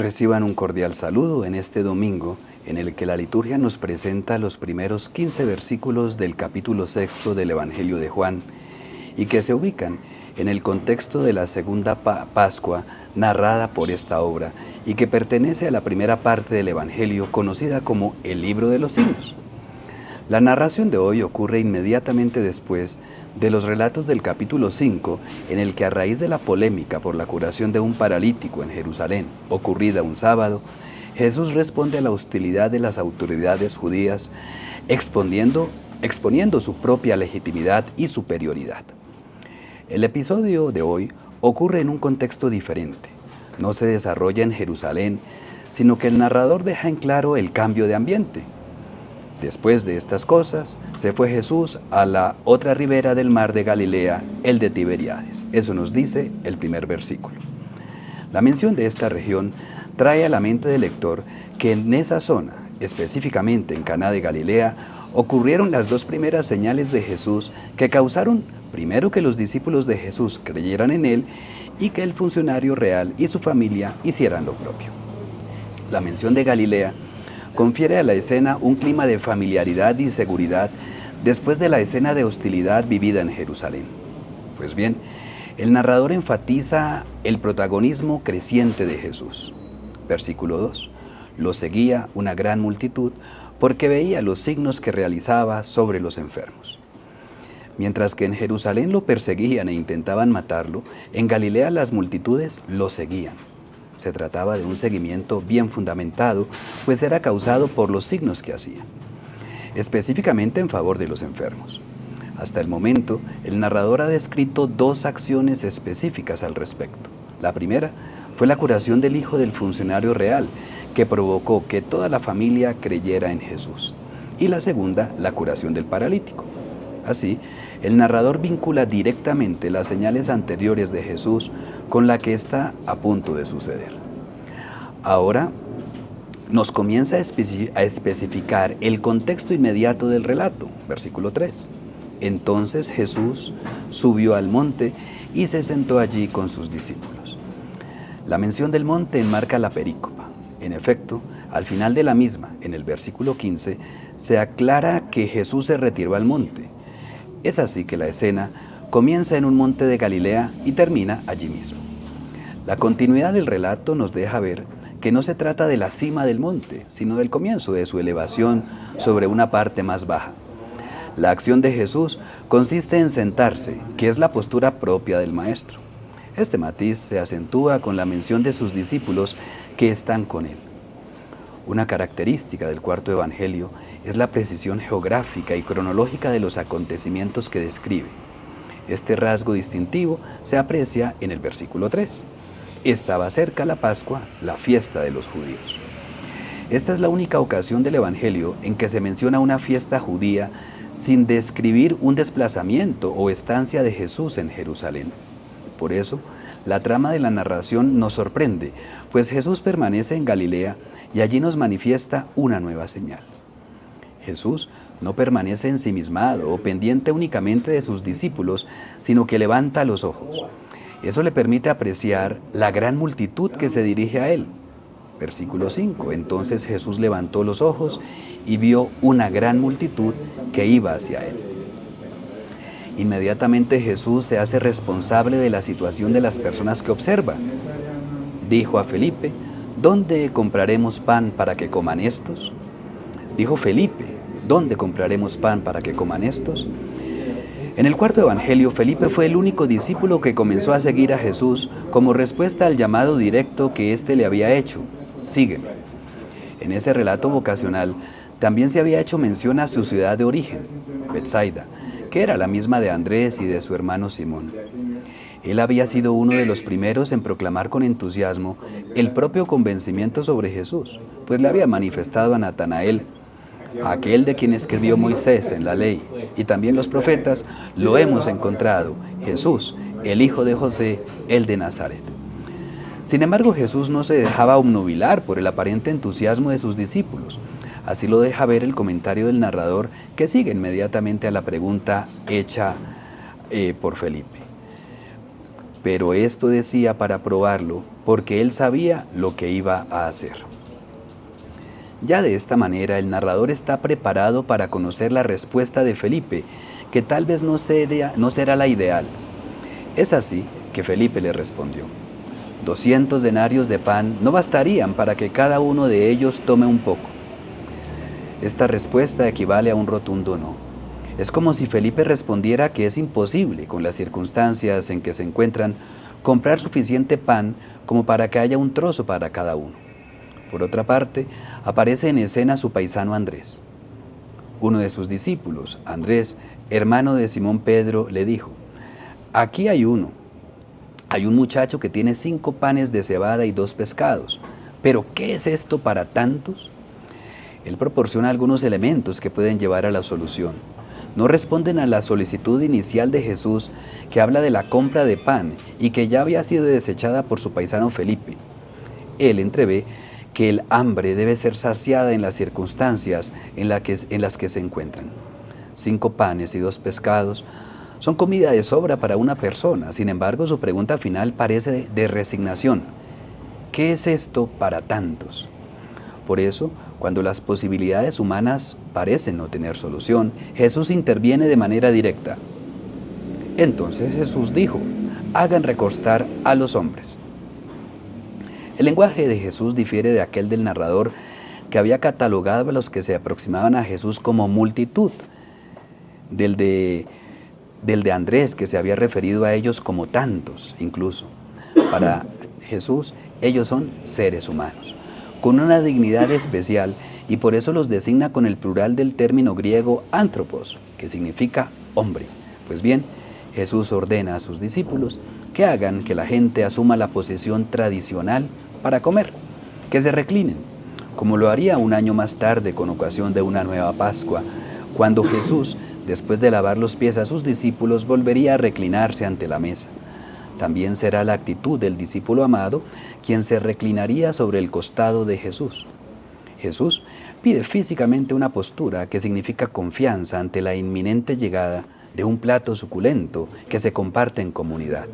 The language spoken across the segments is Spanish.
Reciban un cordial saludo en este domingo en el que la liturgia nos presenta los primeros 15 versículos del capítulo 6 del Evangelio de Juan y que se ubican en el contexto de la segunda Pascua narrada por esta obra y que pertenece a la primera parte del Evangelio conocida como el Libro de los Signos. La narración de hoy ocurre inmediatamente después de los relatos del capítulo 5, en el que a raíz de la polémica por la curación de un paralítico en Jerusalén, ocurrida un sábado, Jesús responde a la hostilidad de las autoridades judías, exponiendo su propia legitimidad y superioridad. El episodio de hoy ocurre en un contexto diferente. No se desarrolla en Jerusalén, sino que el narrador deja en claro el cambio de ambiente. Después de estas cosas, se fue Jesús a la otra ribera del mar de Galilea, el de Tiberíades. Eso nos dice el primer versículo. La mención de esta región trae a la mente del lector que en esa zona, específicamente en Caná de Galilea, ocurrieron las dos primeras señales de Jesús que causaron primero que los discípulos de Jesús creyeran en él y que el funcionario real y su familia hicieran lo propio. La mención de Galilea confiere a la escena un clima de familiaridad y seguridad después de la escena de hostilidad vivida en Jerusalén. Pues bien, el narrador enfatiza el protagonismo creciente de Jesús. Versículo 2. Lo seguía una gran multitud porque veía los signos que realizaba sobre los enfermos. Mientras que en Jerusalén lo perseguían e intentaban matarlo, en Galilea las multitudes lo seguían. Se trataba de un seguimiento bien fundamentado, pues era causado por los signos que hacía, específicamente en favor de los enfermos. Hasta el momento, el narrador ha descrito dos acciones específicas al respecto. La primera fue la curación del hijo del funcionario real, que provocó que toda la familia creyera en Jesús. Y la segunda, la curación del paralítico. Así, el narrador vincula directamente las señales anteriores de Jesús con la que está a punto de suceder. Ahora nos comienza a especificar el contexto inmediato del relato, versículo 3. Entonces Jesús subió al monte y se sentó allí con sus discípulos. La mención del monte enmarca la perícopa. En efecto, al final de la misma, en el versículo 15, se aclara que Jesús se retiró al monte. Es así que la escena comienza en un monte de Galilea y termina allí mismo. La continuidad del relato nos deja ver que no se trata de la cima del monte, sino del comienzo de su elevación sobre una parte más baja. La acción de Jesús consiste en sentarse, que es la postura propia del Maestro. Este matiz se acentúa con la mención de sus discípulos que están con él. Una característica del cuarto evangelio es la precisión geográfica y cronológica de los acontecimientos que describe. Este rasgo distintivo se aprecia en el versículo 3. Estaba cerca la Pascua, la fiesta de los judíos. Esta es la única ocasión del evangelio en que se menciona una fiesta judía sin describir un desplazamiento o estancia de Jesús en Jerusalén. Por eso, la trama de la narración nos sorprende, pues Jesús permanece en Galilea y allí nos manifiesta una nueva señal. Jesús no permanece ensimismado o pendiente únicamente de sus discípulos, sino que levanta los ojos. Eso le permite apreciar la gran multitud que se dirige a él. Versículo 5. Entonces Jesús levantó los ojos y vio una gran multitud que iba hacia él. Inmediatamente Jesús se hace responsable de la situación de las personas que observa. Dijo a Felipe: ¿dónde compraremos pan para que coman estos? Dijo Felipe: ¿dónde compraremos pan para que coman estos? En el cuarto evangelio, Felipe fue el único discípulo que comenzó a seguir a Jesús como respuesta al llamado directo que éste le había hecho: sígueme. En ese relato vocacional también se había hecho mención a su ciudad de origen, Betsaida, que era la misma de Andrés y de su hermano Simón. Él había sido uno de los primeros en proclamar con entusiasmo el propio convencimiento sobre Jesús, pues le había manifestado a Natanael: aquel de quien escribió Moisés en la ley y también los profetas, lo hemos encontrado, Jesús, el hijo de José, el de Nazaret. Sin embargo, Jesús no se dejaba obnubilar por el aparente entusiasmo de sus discípulos. Así lo deja ver el comentario del narrador, que sigue inmediatamente a la pregunta hecha por Felipe. Pero esto decía para probarlo, porque él sabía lo que iba a hacer. Ya de esta manera el narrador está preparado para conocer la respuesta de Felipe, que tal vez no será la ideal. Es así que Felipe le respondió: 200 denarios de pan no bastarían para que cada uno de ellos tome un poco. Esta respuesta equivale a un rotundo no. Es como si Felipe respondiera que es imposible, con las circunstancias en que se encuentran, comprar suficiente pan como para que haya un trozo para cada uno. Por otra parte, aparece en escena su paisano Andrés. Uno de sus discípulos, Andrés, hermano de Simón Pedro, le dijo: aquí hay un muchacho que tiene 5 panes de cebada y 2 pescados. ¿Pero qué es esto para tantos? Él proporciona algunos elementos que pueden llevar a la solución. No responden a la solicitud inicial de Jesús, que habla de la compra de pan y que ya había sido desechada por su paisano Felipe. Él entrevé que el hambre debe ser saciada en las circunstancias en las que se encuentran. 5 panes y 2 pescados son comida de sobra para una persona. Sin embargo, su pregunta final parece de resignación. ¿Qué es esto para tantos? Por eso, cuando las posibilidades humanas parecen no tener solución, Jesús interviene de manera directa. Entonces Jesús dijo: hagan recostar a los hombres. El lenguaje de Jesús difiere de aquel del narrador, que había catalogado a los que se aproximaban a Jesús como multitud, del de Andrés, que se había referido a ellos como tantos incluso. Para Jesús, ellos son seres humanos, con una dignidad especial, y por eso los designa con el plural del término griego anthropos, que significa hombre. Pues bien, Jesús ordena a sus discípulos que hagan que la gente asuma la posición tradicional para comer, que se reclinen, como lo haría un año más tarde con ocasión de una nueva Pascua, cuando Jesús, después de lavar los pies a sus discípulos, volvería a reclinarse ante la mesa. También será la actitud del discípulo amado quien se reclinaría sobre el costado de Jesús. Jesús pide físicamente una postura que significa confianza ante la inminente llegada de un plato suculento que se comparte en comunidad.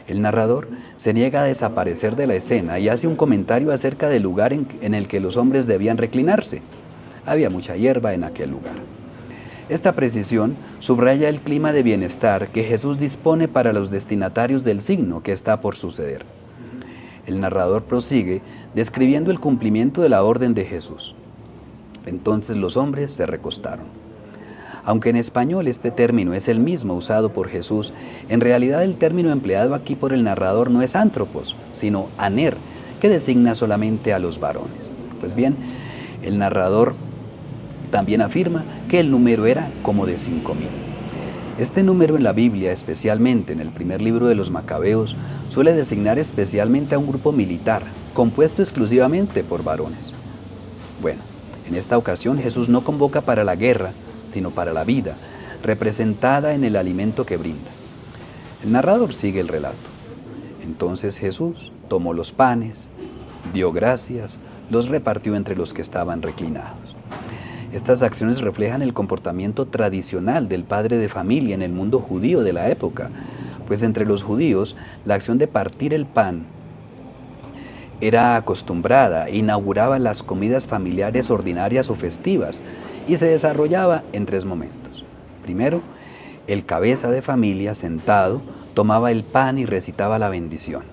El narrador se niega a desaparecer de la escena y hace un comentario acerca del lugar en el que los hombres debían reclinarse. Había mucha hierba en aquel lugar. Esta precisión subraya el clima de bienestar que Jesús dispone para los destinatarios del signo que está por suceder. El narrador prosigue describiendo el cumplimiento de la orden de Jesús. Entonces los hombres se recostaron. Aunque en español este término es el mismo usado por Jesús, en realidad el término empleado aquí por el narrador no es anthropos, sino aner, que designa solamente a los varones. Pues bien, el narrador también afirma que el número era como de 5,000. Este número en la Biblia, especialmente en el primer libro de los Macabeos, suele designar especialmente a un grupo militar, compuesto exclusivamente por varones. Bueno, en esta ocasión Jesús no convoca para la guerra, sino para la vida, representada en el alimento que brinda. El narrador sigue el relato. Entonces Jesús tomó los panes, dio gracias, los repartió entre los que estaban reclinados. Estas acciones reflejan el comportamiento tradicional del padre de familia en el mundo judío de la época, pues entre los judíos la acción de partir el pan era acostumbrada e inauguraba las comidas familiares ordinarias o festivas y se desarrollaba en 3 momentos. Primero, el cabeza de familia sentado tomaba el pan y recitaba la bendición.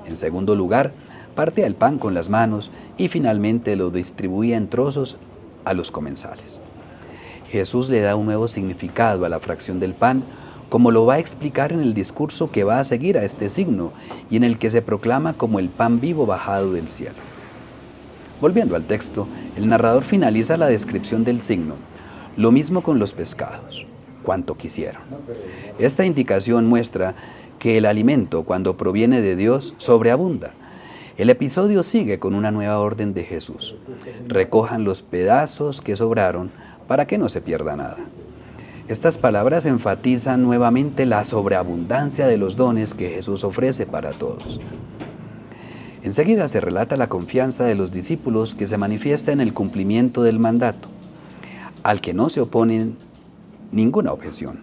En segundo lugar, partía el pan con las manos y finalmente lo distribuía en trozos a los comensales. Jesús le da un nuevo significado a la fracción del pan, como lo va a explicar en el discurso que va a seguir a este signo y en el que se proclama como el pan vivo bajado del cielo. Volviendo al texto, el narrador finaliza la descripción del signo. Lo mismo con los pescados, cuanto quisieron. Esta indicación muestra que el alimento, cuando proviene de Dios, sobreabunda. El episodio sigue con una nueva orden de Jesús. Recojan los pedazos que sobraron para que no se pierda nada. Estas palabras enfatizan nuevamente la sobreabundancia de los dones que Jesús ofrece para todos. Enseguida se relata la confianza de los discípulos que se manifiesta en el cumplimiento del mandato, al que no se opone ninguna objeción.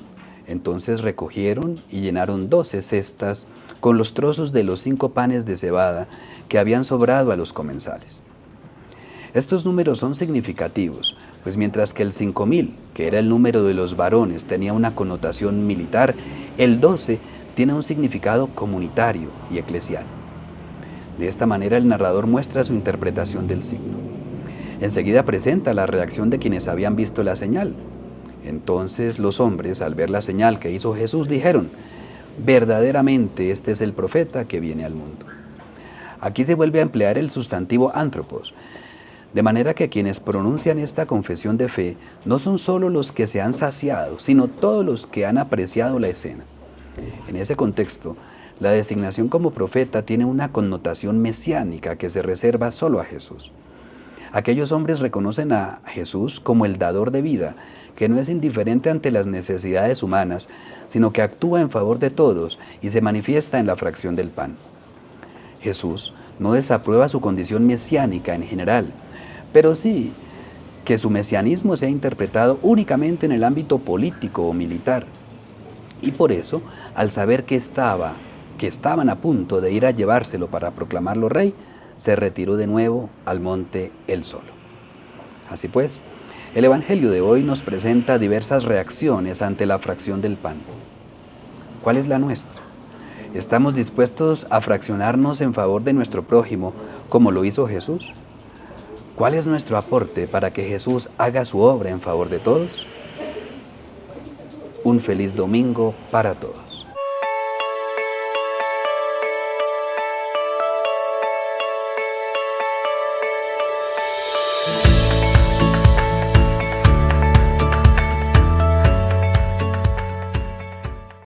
Entonces recogieron y llenaron 12 cestas con los trozos de los 5 panes de cebada que habían sobrado a los comensales. Estos números son significativos, pues mientras que el 5.000, que era el número de los varones, tenía una connotación militar, el 12 tiene un significado comunitario y eclesial. De esta manera el narrador muestra su interpretación del signo. Enseguida presenta la reacción de quienes habían visto la señal. Entonces los hombres, al ver la señal que hizo Jesús, dijeron: verdaderamente este es el profeta que viene al mundo. Aquí se vuelve a emplear el sustantivo anthropos, de manera que quienes pronuncian esta confesión de fe no son solo los que se han saciado, sino todos los que han apreciado la escena. En ese contexto, la designación como profeta tiene una connotación mesiánica que se reserva solo a Jesús. Aquellos hombres reconocen a Jesús como el dador de vida, que no es indiferente ante las necesidades humanas, sino que actúa en favor de todos y se manifiesta en la fracción del pan. Jesús no desaprueba su condición mesiánica en general, pero sí que su mesianismo sea interpretado únicamente en el ámbito político o militar. Y por eso, al saber que estaban a punto de ir a llevárselo para proclamarlo rey, se retiró de nuevo al monte él solo. Así pues, el Evangelio de hoy nos presenta diversas reacciones ante la fracción del pan. ¿Cuál es la nuestra? ¿Estamos dispuestos a fraccionarnos en favor de nuestro prójimo como lo hizo Jesús? ¿Cuál es nuestro aporte para que Jesús haga su obra en favor de todos? Un feliz domingo para todos.